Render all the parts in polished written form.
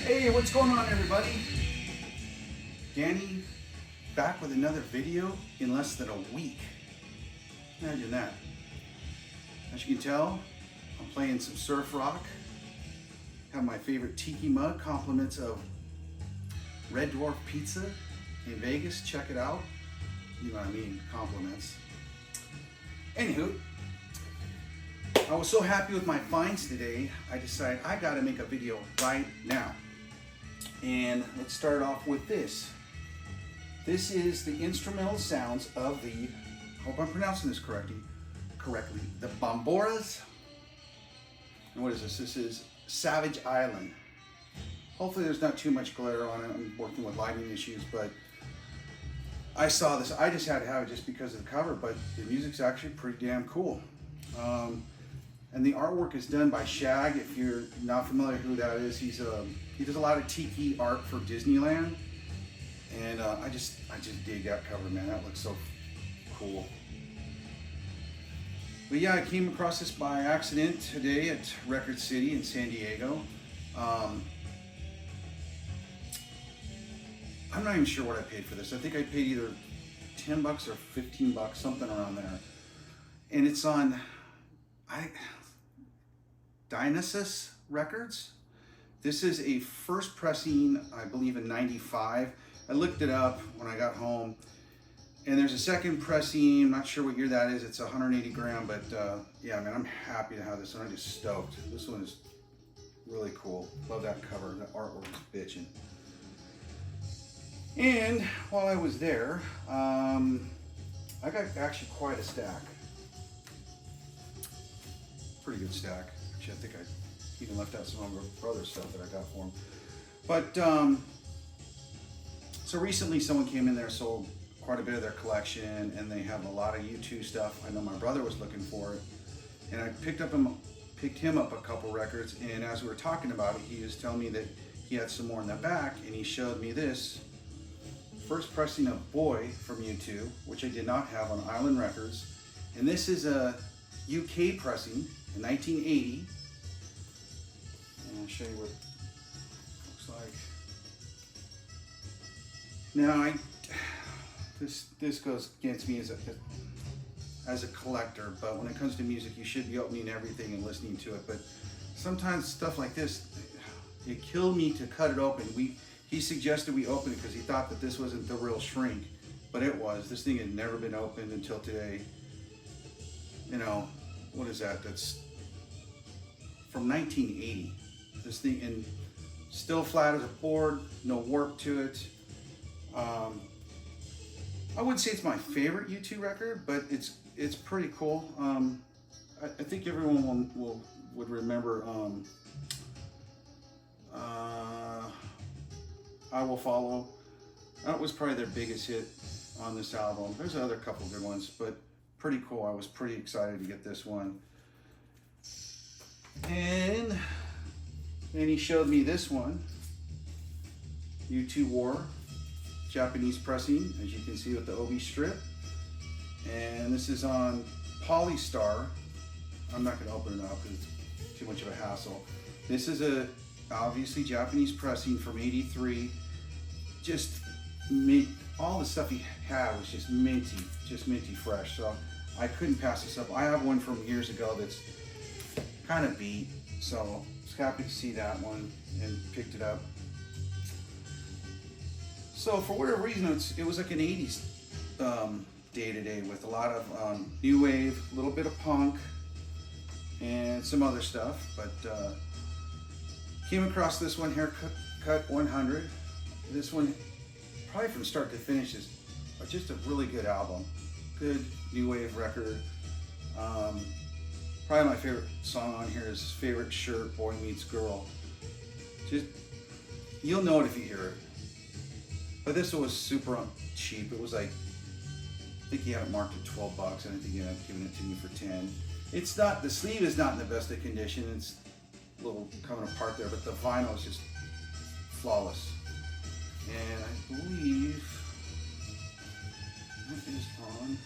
Hey, what's going on, everybody? Danny back with another video in less than a week. Imagine that. As you can tell, I'm playing some surf rock. Have my favorite tiki mug, compliments of Red Dwarf Pizza in Vegas. Check it out. You know what I mean, compliments. Anywho, I was so happy with my finds today, I decided I gotta make a video right now. And let's start off with this. This is the instrumental sounds of the, hope I'm pronouncing this correctly, the Bomboras. And what is this? This is Savage Island. Hopefully there's not too much glare on it. I'm working with lighting issues, but I saw this. I just had to have it just because of the cover, but the music's actually pretty damn cool. And the artwork is done by Shag. If you're not familiar who that is, he does a lot of tiki art for Disneyland. And I just dig that cover, man. That looks so cool. But yeah, I came across this by accident today at Record City in San Diego. I'm not even sure what I paid for this. I think I paid either 10 bucks or 15 bucks, something around there. And it's on Dionysus Records. This is a first pressing, I believe in 95. I looked it up when I got home. And there's a second pressing, I'm not sure what year that is. It's 180 gram, but yeah, man, I'm happy to have this one. I'm just stoked. This one is really cool. Love that cover. That artwork is bitchin'. And while I was there, I got actually quite a stack. Pretty good stack. Actually, I think I even left out some of my brother's stuff that I got for him. But, so recently someone came in there, sold quite a bit of their collection, and they have a lot of U2 stuff. I know my brother was looking for it, and I picked him up a couple records, and as we were talking about it, he was telling me that he had some more in the back, and he showed me this first pressing of Boy from U2, which I did not have on Island Records. And this is a UK pressing in 1980. And I'll show you what it looks like. Now, this goes against me as a collector, but when it comes to music, you should be opening everything and listening to it. But sometimes stuff like this, it killed me to cut it open. He suggested we open it because he thought that this wasn't the real shrink, but it was. This thing had never been opened until today. You know, what is that? That's from 1980. This thing, and still flat as a board, no warp to it. I wouldn't say it's my favorite U2 record, but it's pretty cool. I think everyone would remember I Will Follow. That was probably their biggest hit on this album. There's another couple good ones, but pretty cool. I was pretty excited to get this one. And he showed me this one, U2 War, Japanese pressing, as you can see with the OB strip. And this is on Polystar. I'm not going to open it up because it's too much of a hassle. This is a obviously Japanese pressing from '83. Just all the stuff he had was just minty fresh. So I couldn't pass this up. I have one from years ago that's kind of beat, so I was happy to see that one and picked it up. So for whatever reason, it was like an '80s day today with a lot of new wave, a little bit of punk, and some other stuff. But came across this one, Haircut 100. This one, probably from start to finish, is just a really good album. Good new wave record. Probably my favorite song on here is Favorite Shirt, Boy Meets Girl. You'll know it if you hear it. But this was super cheap. It was like, I think he had it marked at 12 bucks, and I think he ended up giving it to me for 10. It's not, the sleeve is not in the best of condition. It's a little coming apart there, but the vinyl is just flawless. And I believe that is on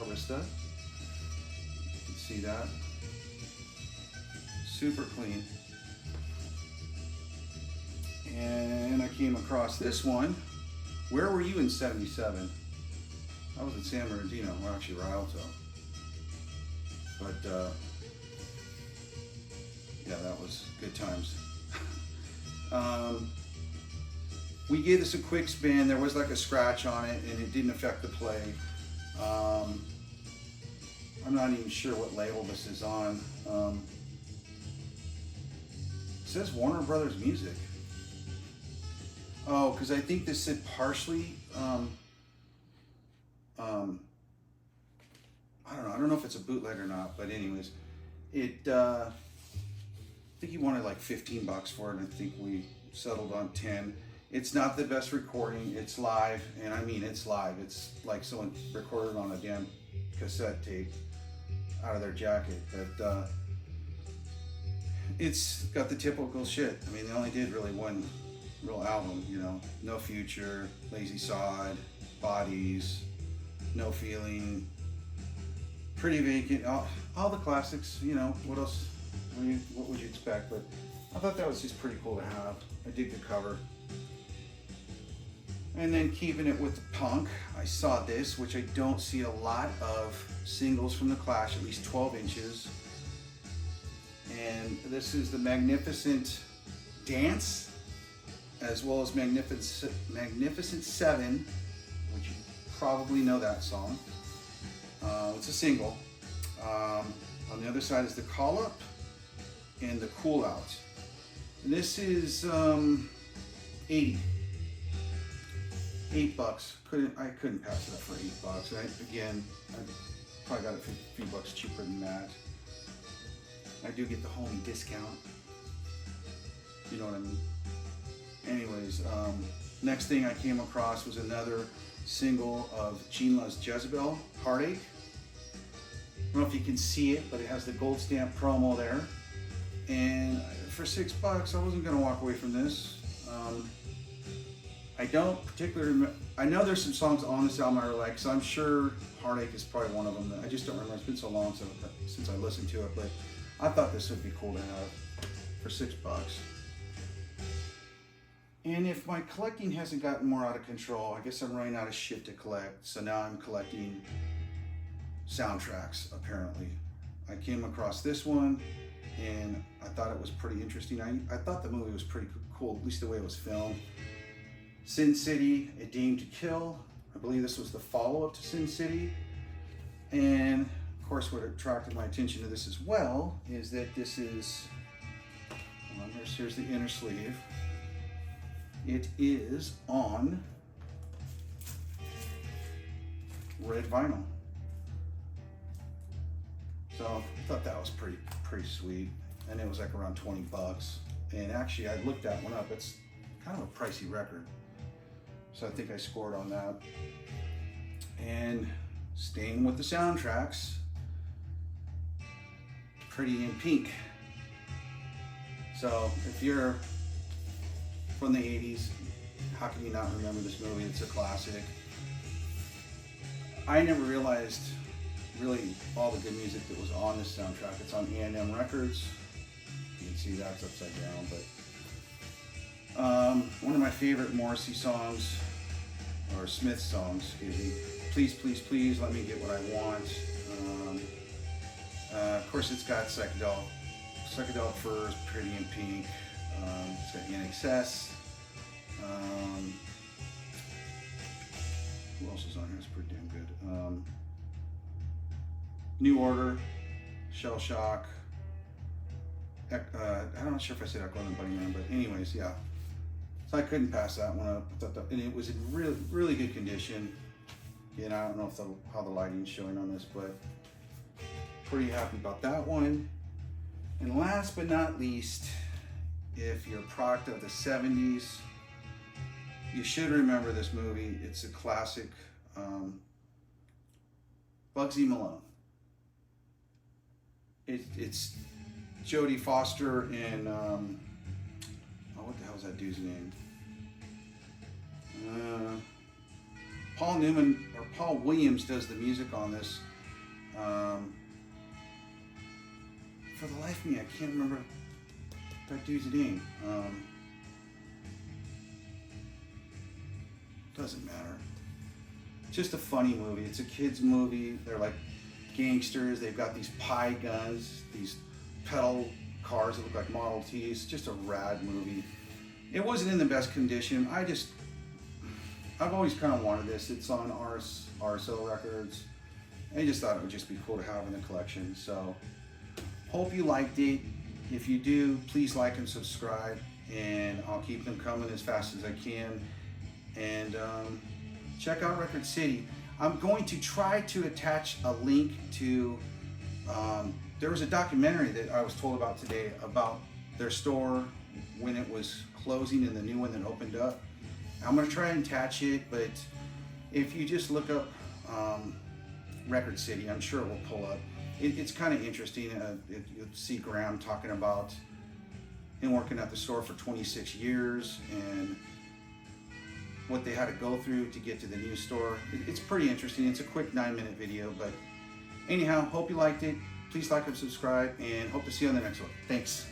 Arista. You can see that. Super clean. And I came across this one. Where were you in '77? I was in San Bernardino, or actually Rialto. But yeah, that was good times. We gave this a quick spin. There was like a scratch on it and it didn't affect the play. I'm not even sure what label this is on. It says Warner Brothers Music. Oh, because I think this said partially, I don't know. I don't know if it's a bootleg or not, but anyways, I think he wanted like 15 bucks for it, and I think we settled on 10. It's not the best recording. It's live, and I mean it's live. It's like someone recorded on a damn cassette tape out of their jacket. But it's got the typical shit. I mean, they only did really one real album, you know. No Future, Lazy Sod, Bodies, No Feeling, Pretty Vacant, all the classics, you know. What else? What would you expect? But I thought that was just pretty cool to have. I dig the cover. And then keeping it with the punk, I saw this, which I don't see a lot of singles from the Clash, at least 12 inches. And this is the Magnificent Dance, as well as Magnificent 7, which you probably know that song. It's a single. On the other side is the Call Up and the Cool Out. And this is 80. $8. I couldn't pass it up for $8. I probably got it for a few bucks cheaper than that. I do get the homie discount. You know what I mean? Anyways, next thing I came across was another single of Gene Love's Jezebel, Heartache. I don't know if you can see it, but it has the gold stamp promo there. And for $6, I wasn't gonna walk away from this. I don't particularly, I know there's some songs on this album I really like, so I'm sure Heartache is probably one of them. I just don't remember, it's been so long since I listened to it, but I thought this would be cool to have for $6. And if my collecting hasn't gotten more out of control, I guess I'm running out of shit to collect, so now I'm collecting soundtracks, apparently. I came across this one, and I thought it was pretty interesting. I thought the movie was pretty cool, at least the way it was filmed. Sin City, A Dame to Kill. I believe this was the follow-up to Sin City. And of course, what attracted my attention to this as well is that this is, here's the inner sleeve. It is on red vinyl. So I thought that was pretty sweet. And it was like around 20 bucks. And actually I looked that one up. It's kind of a pricey record. So I think I scored on that. And staying with the soundtracks, Pretty in Pink. So if you're from the 80s, how can you not remember this movie? It's a classic. I never realized really all the good music that was on this soundtrack. It's on A&M Records. You can see that's upside down, but one of my favorite Morrissey songs, or Smith songs, excuse me, Please, Please, Please, Let Me Get What I Want. Of course, it's got Psychedelic Furs, Pretty in Pink. It's got NXS. Who else is on here? It's pretty damn good. New Order, Shell Shock. I'm not sure if I said Echo and the Bunnyman, but anyways, yeah. So I couldn't pass that one up. And it was in really, really good condition. Again, I don't know if how the lighting's showing on this, but pretty happy about that one. And last but not least, if you're a product of the 70s, you should remember this movie. It's a classic. Bugsy Malone. It's Jodie Foster and what the hell is that dude's name? Paul Newman or Paul Williams does the music on this. For the life of me, I can't remember that dude's name. Doesn't matter. Just a funny movie. It's a kid's movie. They're like gangsters. They've got these pie guns, these pedal cars that look like Model Ts. Just a rad movie. It wasn't in the best condition. I've always kind of wanted this. It's on RSO Records. I just thought it would just be cool to have in the collection. So, hope you liked it. If you do, please like and subscribe, and I'll keep them coming as fast as I can. And check out Record City. I'm going to try to attach a link to, there was a documentary that I was told about today about their store when it was closing and the new one that opened up. I'm going to try and attach it, but if you just look up Record City, I'm sure it will pull up. It's kind of interesting. You'll see Graham talking about him working at the store for 26 years and what they had to go through to get to the new store. It's pretty interesting. It's a quick 9-minute video, but anyhow, hope you liked it. Please like and subscribe, and hope to see you on the next one. Thanks.